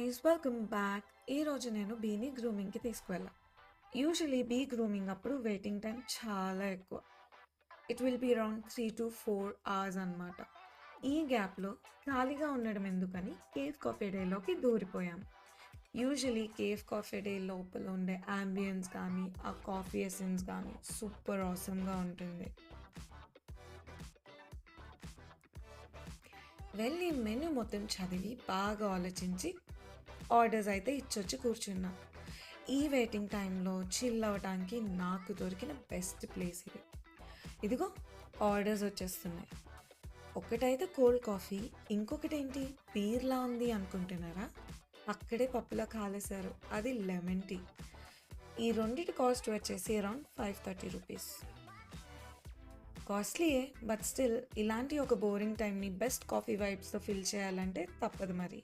Guys welcome back. ఈరోజు నేను బీని గ్రూమింగ్కి తీసుకువెళ్ళా. యూజువలీ బీ గ్రూమింగ్ అప్పుడు వెయిటింగ్ టైం చాలా ఎక్కువ. It will be around 3 to 4 hours అనమాట. ఈ గ్యాప్లో ఖాళీగా ఉండడం ఎందుకని కేఫ్ కాఫే డేలోకి దూరిపోయాం. యూజువలీ కేఫ్ కాఫే డే లోపల ఉండే అంబియన్స్ కానీ ఆ కాఫీ ఎసెన్స్ కానీ సూపర్ ఆసమ్గా ఉంటుంది. వెళ్ళి మెనూ మొత్తం చదివి బాగా ఆలోచించి ఆర్డర్స్ అయితే ఇచ్చొచ్చి కూర్చున్నా. ఈ వెయిటింగ్ టైంలో చిల్ అవ్వడానికి నాకు దొరికిన బెస్ట్ ప్లేస్ ఇది. ఇదిగో ఆర్డర్స్ వచ్చేస్తున్నాయి. ఒకటైతే కోల్డ్ కాఫీ, ఇంకొకటి ఏంటి బీర్లా ఉంది అనుకుంటున్నారా? అక్కడే పప్పులా కాలేశారు, అది లెమన్ టీ. ఈ రెండిటి కాస్ట్ వచ్చేసి అరౌండ్ 530 రూపీస్. కాస్ట్లీయే, బట్ స్టిల్ ఇలాంటి ఒక బోరింగ్ టైంని బెస్ట్ కాఫీ వైబ్స్తో ఫిల్ చేయాలంటే తప్పదు మరి.